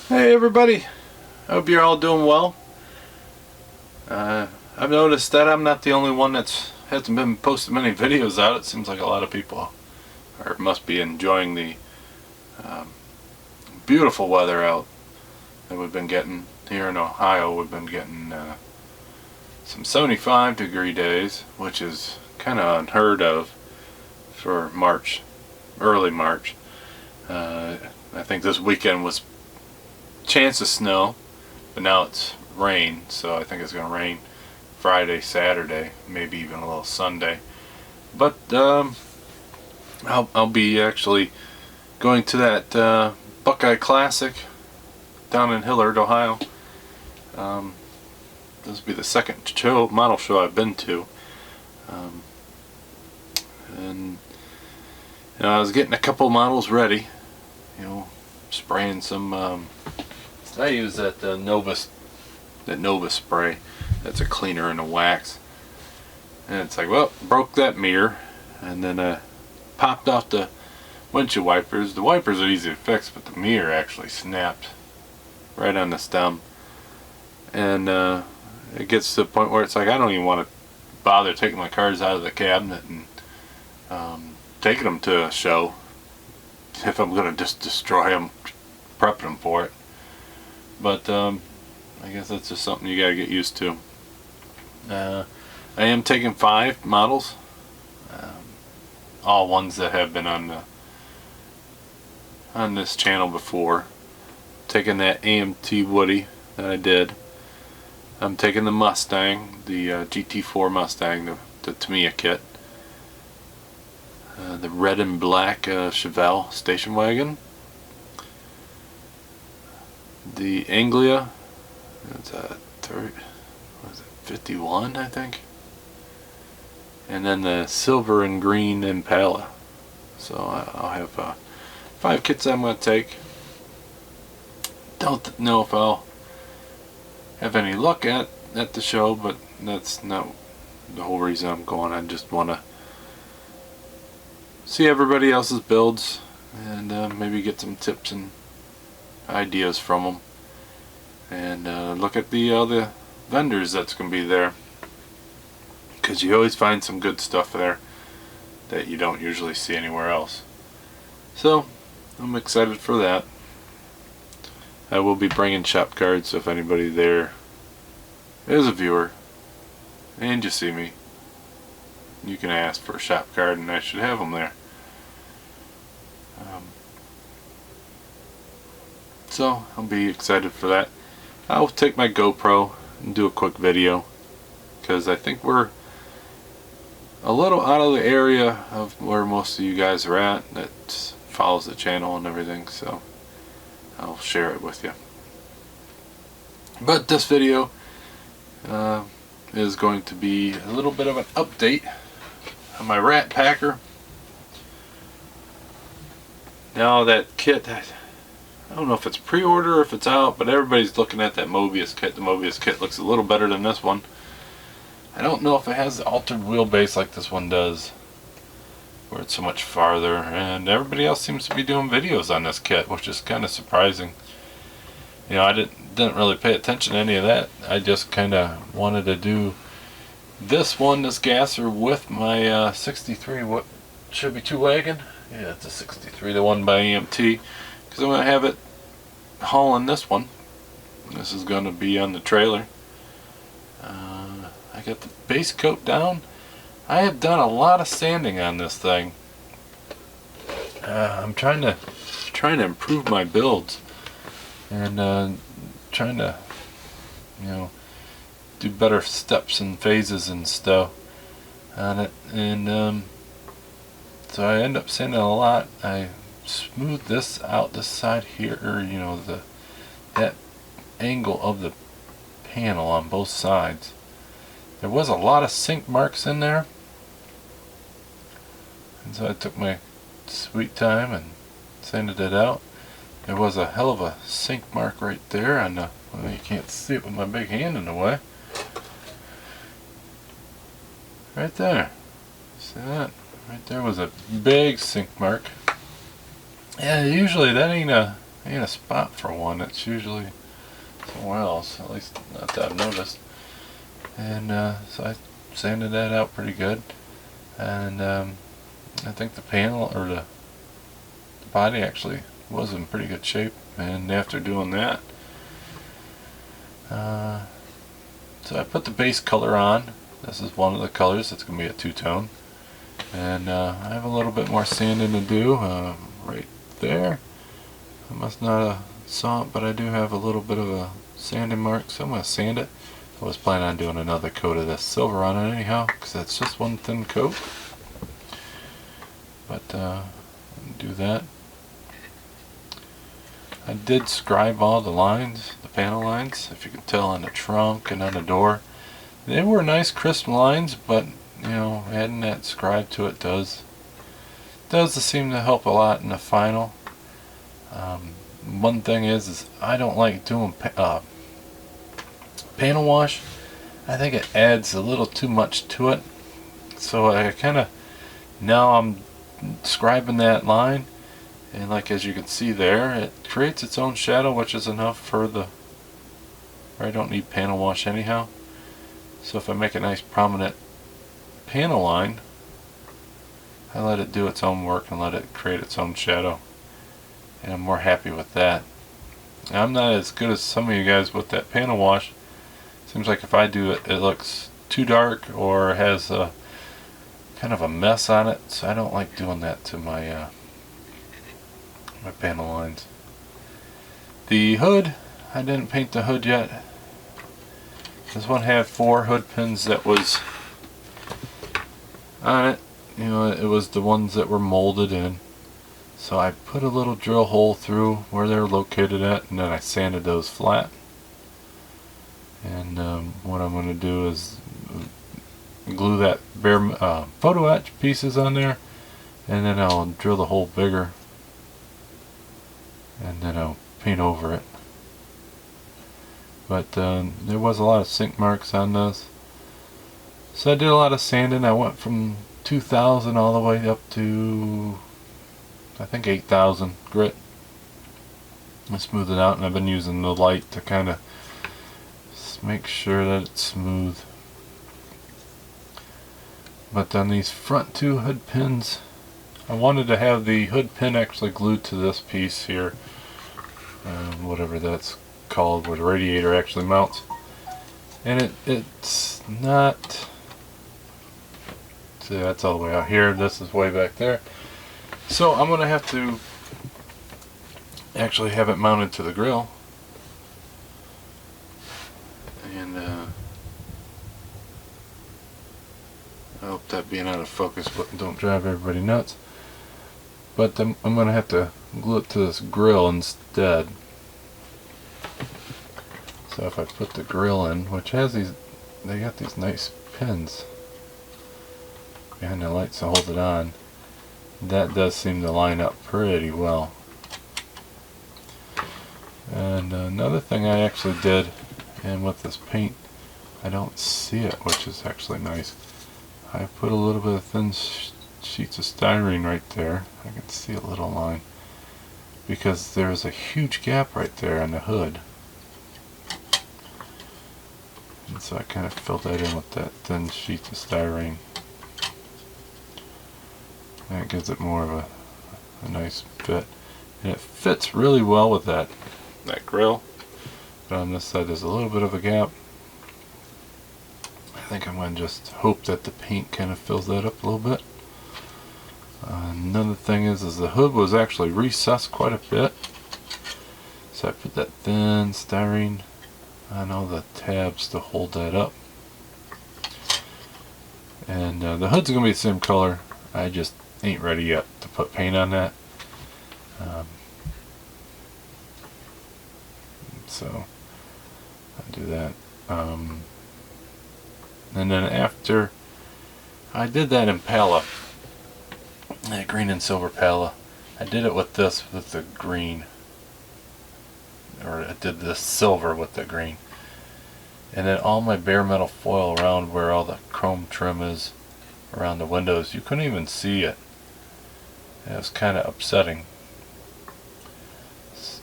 Hey everybody, I hope you're all doing well. I've noticed that I'm not the only one that's hasn't been posting many videos out. It seems like a lot of people must be enjoying the um, beautiful weather out that we've been getting here in Ohio. We've been getting some 75-degree days, which is kind of unheard of for March, early March. I think this weekend was chance of snow, but now it's rain, so I think it's going to rain Friday, Saturday, maybe even a little Sunday. But I'll be actually going to that Buckeye Classic down in Hillard, Ohio. This will be the second model show I've been to, and I was getting a couple models ready, spraying some. I use that Nova spray. That's a cleaner and a wax. And it's like, well, broke that mirror, and then popped off the windshield wipers. The wipers are easy to fix, but the mirror actually snapped right on the stem. And it gets to the point where it's like I don't even want to bother taking my cars out of the cabinet and taking them to a show if I'm going to just destroy them, prepping them for it. But I guess that's just something you gotta get used to. I am taking 5 models, all ones that have been on this channel before. Taking that AMT Woody that I did. I'm taking the Mustang, the GT4 Mustang, the Tamiya kit. The red and black Chevelle station wagon. The Anglia, it's a 51, I think, and then the silver and green Impala. So I'll have 5 kits I'm going to take. Don't know if I'll have any luck at the show, but that's not the whole reason I'm going. I just want to see everybody else's builds and maybe get some tips and ideas from them, and look at the other vendors that's going to be there, because you always find some good stuff there that you don't usually see anywhere else. So I'm excited for that. I will be bringing shop cards, so if anybody there is a viewer and you see me, you can ask for a shop card and I should have them there. So I'll be excited for that. I'll take my GoPro and do a quick video, because I think we're a little out of the area of where most of you guys are at that follows the channel and everything, so I'll share it with you. But this video is going to be a little bit of an update on my rat packer. Now that kit, I don't know if it's pre-order or if it's out, but everybody's looking at that Mobius kit. The Mobius kit looks a little better than this one. I don't know if it has the altered wheelbase like this one does, where it's so much farther, and everybody else seems to be doing videos on this kit, which is kind of surprising. I didn't really pay attention to any of that. I just kind of wanted to do this gasser with my 63 Chevy 2 wagon. Yeah, it's a 63, the one by AMT. Because I'm going to have it hauling this one. This is going to be on the trailer. I got the base coat down. I have done a lot of sanding on this thing. I'm trying to improve my builds, and trying to do better steps and phases and stuff on it, and so I end up sanding a lot. I smooth this out, this side here, or that angle of the panel on both sides. There was a lot of sink marks in there, and so I took my sweet time and sanded it out. There was a hell of a sink mark right there on the, well, you can't see it with my big hand in the way. Right there. See that? Right there was a big sink mark. Yeah, usually that ain't ain't a spot for one. It's usually somewhere else, at least not that I've noticed. And so I sanded that out pretty good. And I think the panel, or the body actually was in pretty good shape. And after doing that, so I put the base color on. This is one of the colors. It's going to be a two-tone. And I have a little bit more sanding to do right there. I must not have saw it, but I do have a little bit of a sanding mark, so I'm going to sand it. I was planning on doing another coat of this silver on it anyhow, because it's just one thin coat. But do that. I did scribe all the lines, the panel lines, if you can tell, on the trunk and on the door. They were nice crisp lines, but you know, adding that scribe to it does seem to help a lot in the final. One thing is I don't like doing panel wash. I think it adds a little too much to it, so I kind of, now I'm scribing that line, and like as you can see there, it creates its own shadow, which is enough for the, I don't need panel wash anyhow. So if I make a nice prominent panel line, I let it do its own work and let it create its own shadow, and I'm more happy with that. Now, I'm not as good as some of you guys with that panel wash. Seems like if I do it, it looks too dark or has a kind of a mess on it, so I don't like doing that to my my panel lines. The hood, I didn't paint the hood yet. This one had 4 hood pins that was on it. You know, it was the ones that were molded in. So I put a little drill hole through where they're located at, and then I sanded those flat. And what I'm going to do is glue that bare photo etch pieces on there, and then I'll drill the hole bigger, and then I'll paint over it. But there was a lot of sink marks on this, so I did a lot of sanding. I went from 2,000 all the way up to I think 8,000 grit. I smooth it out, and I've been using the light to kind of make sure that it's smooth. But on these front 2 hood pins, I wanted to have the hood pin actually glued to this piece here, whatever that's called, where the radiator actually mounts. And it's not, see, that's all the way out here, this is way back there. So I'm going to have to actually have it mounted to the grill. And I hope that being out of focus don't drive everybody nuts. But I'm going to have to glue it to this grill instead. So if I put the grill in, which has these, they got these nice pins behind the lights to hold it on, that does seem to line up pretty well. And another thing I actually did, and with this paint I don't see it, which is actually nice, I put a little bit of thin sheets of styrene right there. I can see a little line because there's a huge gap right there on the hood, and so I kind of filled that in with that thin sheet of styrene. That gives it more of a nice fit, and it fits really well with that grill. But on this side there's a little bit of a gap. I think I'm going to just hope that the paint kind of fills that up a little bit. Another thing is the hood was actually recessed quite a bit, so I put that thin styrene on all the tabs to hold that up. And the hood's going to be the same color. I just ain't ready yet to put paint on that. So I'll do that. And then after I did that Impala, that green and silver Impala, I did it with this, with the green, or I did this silver with the green. And then all my bare metal foil around where all the chrome trim is around the windows, you couldn't even see it. It was kind of upsetting.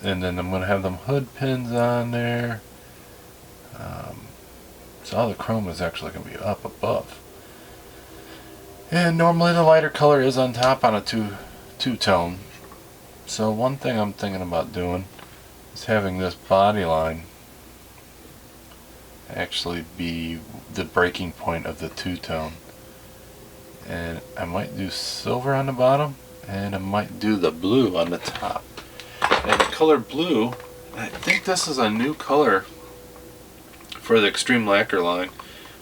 and then I'm going to have them hood pins on there. So all the chrome is actually going to be up above. And normally the lighter color is on top on a two-tone. So one thing I'm thinking about doing is having this body line actually be the breaking point of the two-tone. And I might do silver on the bottom, and I might do the blue on the top. And the color blue, I think this is a new color for the Extreme Lacquer line.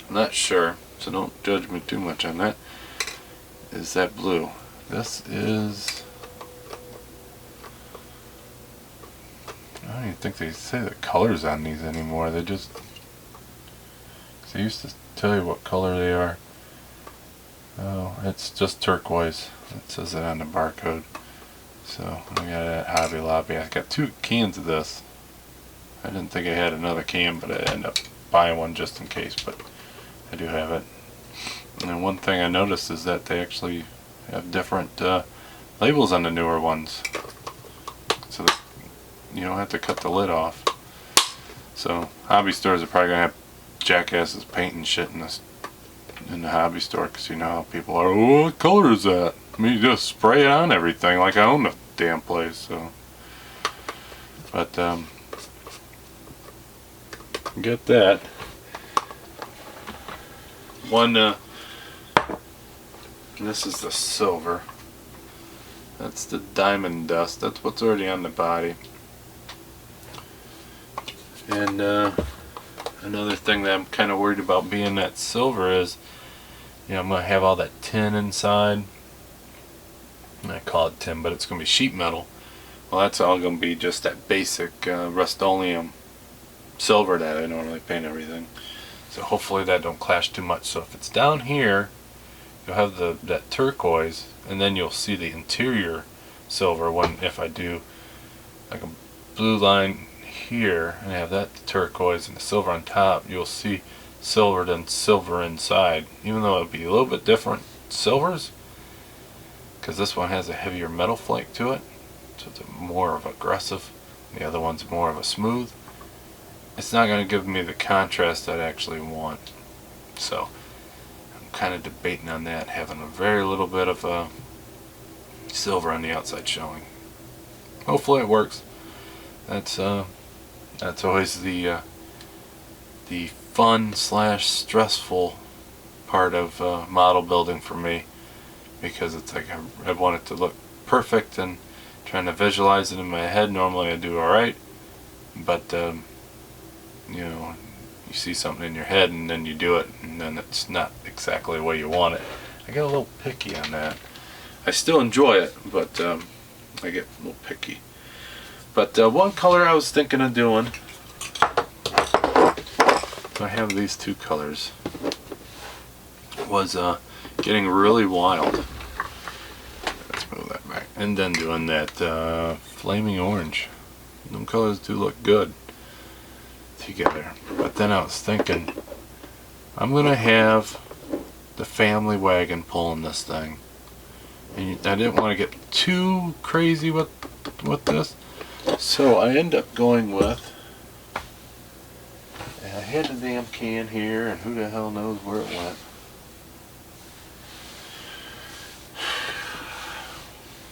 I'm not sure, so don't judge me too much on that. Is that blue? This is... I don't even think they say the colors on these anymore. They just... They used to tell you what color they are. Oh, it's just turquoise. It says it on the barcode. So I got it at Hobby Lobby. I got 2 cans of this. I didn't think I had another can, but I ended up buying one just in case. But I do have it. And then one thing I noticed is that they actually have different labels on the newer ones, so that you don't have to cut the lid off. So hobby stores are probably gonna have jackasses painting shit in the hobby store, because you know how people are. Oh, what color is that? I mean, you just spray it on everything like I own the damn place. So, but get that one. This is the silver. That's the diamond dust. That's what's already on the body. And another thing that I'm kind of worried about being that silver is, you know, I'm going to have all that tin inside. I call it tin, but it's going to be sheet metal. Well, that's all going to be just that basic Rust-Oleum silver that I normally paint everything. So hopefully that don't clash too much. So if it's down here, you'll have that turquoise, and then you'll see the interior silver. If I do like a blue line here and have that turquoise and the silver on top, you'll see silver than silver inside, even though it'll be a little bit different silvers, because this one has a heavier metal flake to it, so it's more of aggressive. The other one's more of a smooth. It's not going to give me the contrast that I actually want. So I'm kind of debating on that, having a very little bit of silver on the outside showing. Hopefully it works. That's always the fun / stressful part of model building for me, because it's like I want it to look perfect, and trying to visualize it in my head. Normally I do alright, but you know, you see something in your head and then you do it, and then it's not exactly the way you want it. I get a little picky on that. I still enjoy it, but I get a little picky. But one color I was thinking of doing, I have these 2 colors, was getting really wild. Let's move that back. And then doing that flaming orange. Them colors do look good together. But then I was thinking, I'm going to have the family wagon pulling this thing. And I didn't want to get too crazy with this. So I end up going with, and I had the damn can here, and who the hell knows where it went.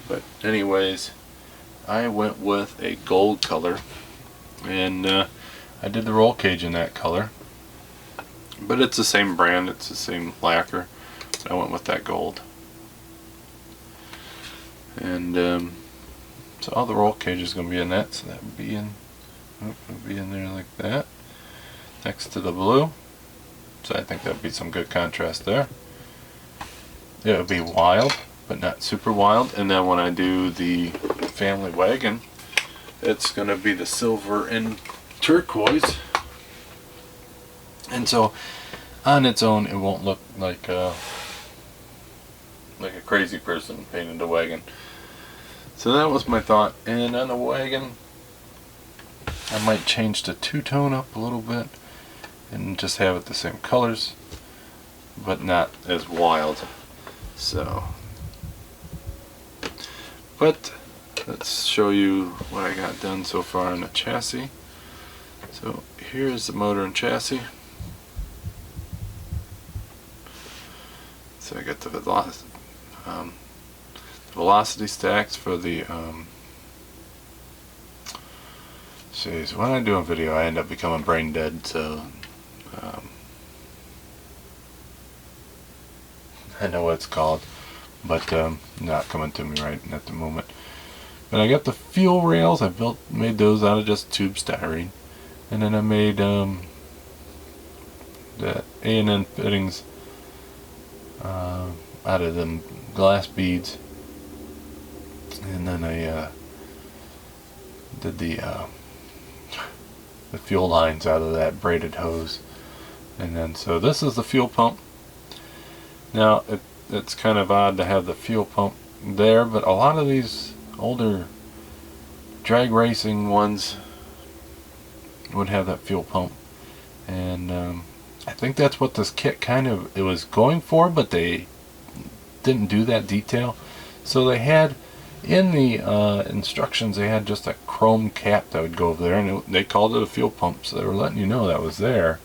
But anyways, I went with a gold color, and I did the roll cage in that color. But it's the same brand, it's the same lacquer. I went with that gold. And so all the roll cage is going to be in that, so that would be in, it'll be in there like that, next to the blue. So I think that would be some good contrast there. It would be wild, but not super wild. And then when I do the family wagon, it's going to be the silver and turquoise. And so on its own, it won't look like a crazy person painted a wagon. So that was my thought. And on the wagon, I might change the two-tone up a little bit and just have it the same colors, but not as wild. So, but let's show you what I got done so far on the chassis. So here's the motor and chassis. So I got the velocity stacks for the so when I do a video I end up becoming brain dead, so I know what it's called, but not coming to me right at the moment. But I got the fuel rails. I made those out of just tube styrene, and then I made the A&N fittings out of them glass beads, and then I did the fuel lines out of that braided hose. And then so this is the fuel pump. Now it's kind of odd to have the fuel pump there, but a lot of these older drag racing ones would have that fuel pump, and I think that's what this kit it was going for, but they didn't do that detail. So they had in the instructions, they had just a chrome cap that would go over there, and they called it a fuel pump, so they were letting you know that was there.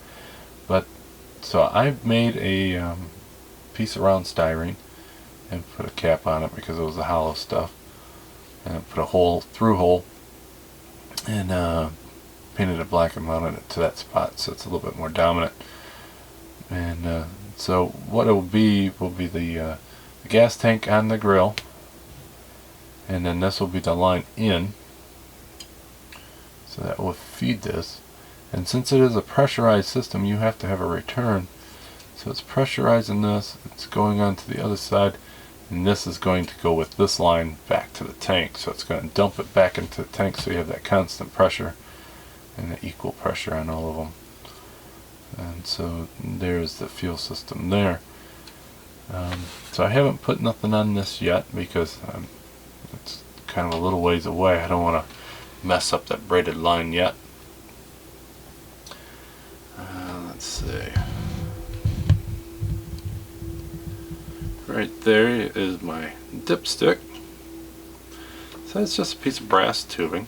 But so I made a piece of round styrene and put a cap on it because it was the hollow stuff, and put a through hole, and painted it black and mounted it to that spot so it's a little bit more dominant. And so what it will be the gas tank on the grill, and then this will be the line in, so that will feed this. And since it is a pressurized system, you have to have a return. So it's pressurizing this, it's going on to the other side, and this is going to go with this line back to the tank. So it's going to dump it back into the tank, so you have that constant pressure and the equal pressure on all of them. And so there's the fuel system there. So I haven't put nothing on this yet because it's kind of a little ways away. I don't want to mess up that braided line yet. Let's see. Right there is my dipstick. So it's just a piece of brass tubing.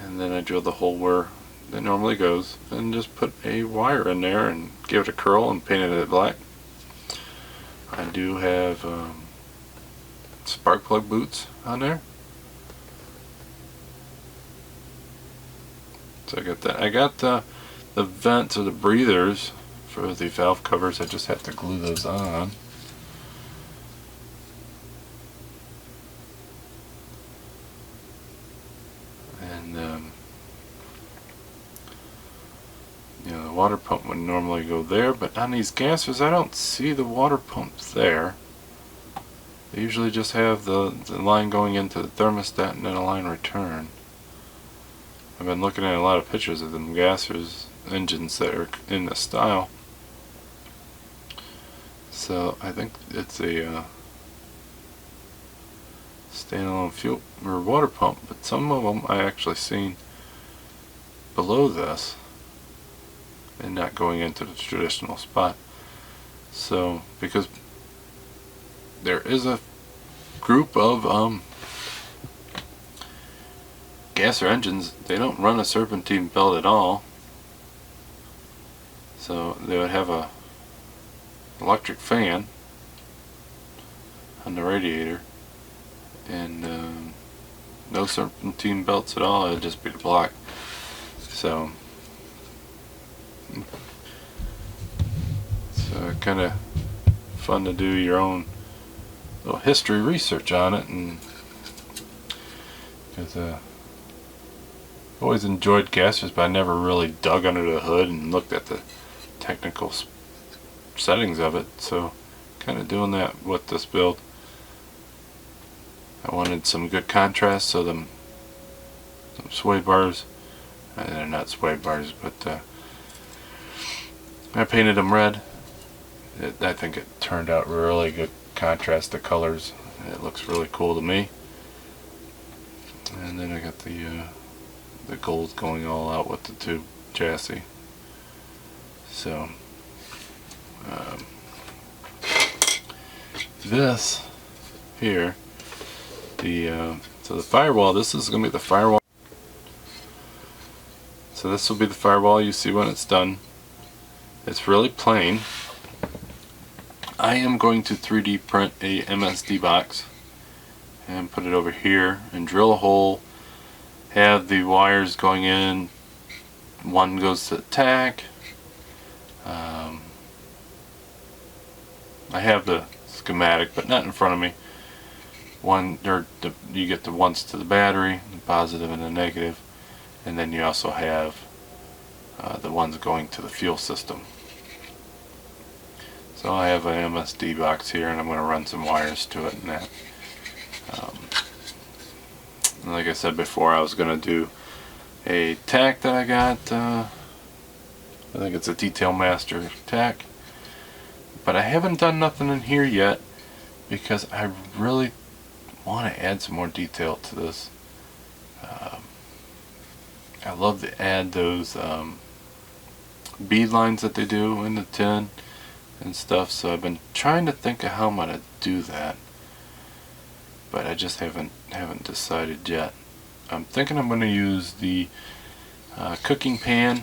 And then I drill the hole where it normally goes and just put a wire in there and give it a curl and painted it black. I do have spark plug boots on there. So I got that. I got the vents or the breathers for the valve covers. I just have to glue those on. And you know, the water pump would normally go there, but on these gassers I don't see the water pumps there. They usually just have the line going into the thermostat and then a line return. I've been looking at a lot of pictures of them gassers engines that are in the style. So I think it's a standalone fuel or water pump, but some of them I actually seen below this and not going into the traditional spot. So because there is a group of gasser engines, they don't run a serpentine belt at all. So they would have a electric fan on the radiator and no serpentine belts at all. It would just be the block. So it's kind of fun to do your own little history research on it, and because I've always enjoyed gassers, but I never really dug under the hood and looked at the technical settings of it. So kind of doing that with this build. I wanted some good contrast, so some sway bars, they're not sway bars, but I painted them red. I think it turned out really good contrast to colors. It looks really cool to me. And then I got the gold going all out with the tube chassis. So this here. So the firewall, this is going to be the firewall. So this will be the firewall you see when it's done. It's really plain. I am going to 3D print a MSD box and put it over here and drill a hole, have the wires going in. One goes to the tach. I have the schematic but not in front of me. You get the ones to the battery, the positive and the negative, and then you also have the ones going to the fuel system. So I have an MSD box here and I'm going to run some wires to it and that. Like I said before, I was going to do a tach that I got, I think it's a Detail Master tach, but I haven't done nothing in here yet because I really want to add some more detail to this. I love to add those bead lines that they do in the tin and stuff, so I've been trying to think of how I'm going to do that, but I just haven't decided yet. I'm thinking I'm going to use the cooking pan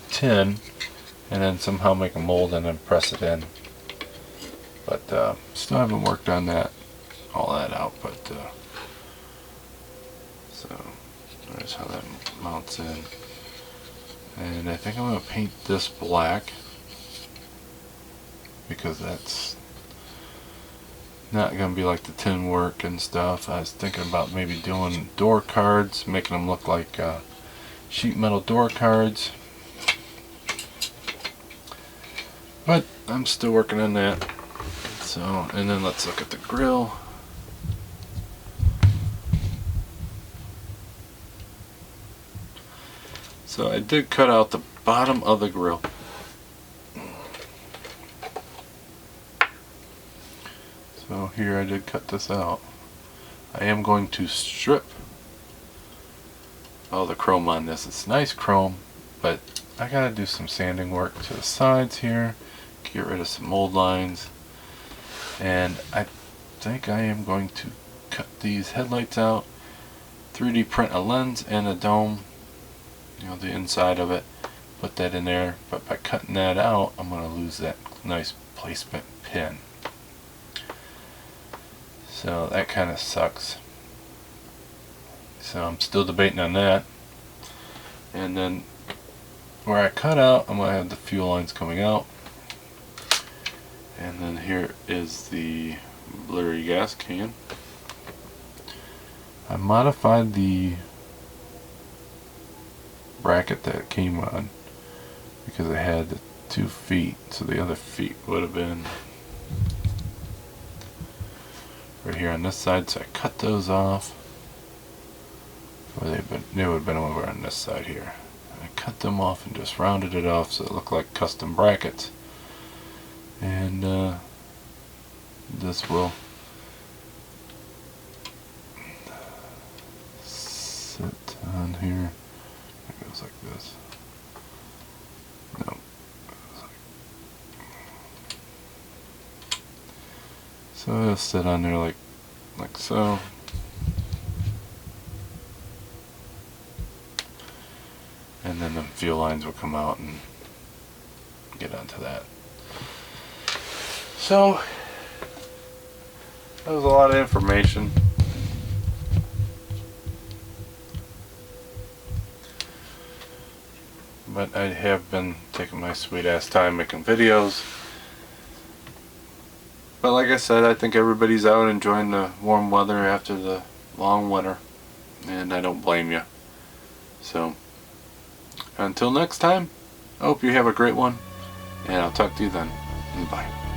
tin and then somehow make a mold and then press it in, but still haven't worked on all that out. But so there's how that mounts in, and I think I'm going to paint this black because that's not going to be like the tin work and stuff. I was thinking about maybe doing door cards, making them look like sheet metal door cards, but I'm still working on that. So, and then let's look at the grill. So I did cut out the bottom of the grill. So here I did cut this out. I am going to strip all the chrome on this. It's nice chrome, but I gotta do some sanding work to the sides here, get rid of some mold lines, and I think I am going to cut these headlights out, 3D print a lens and a dome, the inside of it, put that in there, but by cutting that out I'm going to lose that nice placement pin. So that kind of sucks. So I'm still debating on that. And then where I cut out, I'm going to have the fuel lines coming out. And then here is the blurry gas can. I modified the bracket that it came on because it had the 2 feet, so the other feet would have been right here on this side, so I cut those off, or they would have been over on this side here. I cut them off and just rounded it off so it looked like custom brackets, and this will sit on here. It goes like this. No. So it'll sit on there like so. And then the fuel lines will come out and get onto that. So that was a lot of information. But I have been taking my sweet ass time making videos. But like I said, I think everybody's out enjoying the warm weather after the long winter, and I don't blame you. So until next time, I hope you have a great one, and I'll talk to you then. Bye.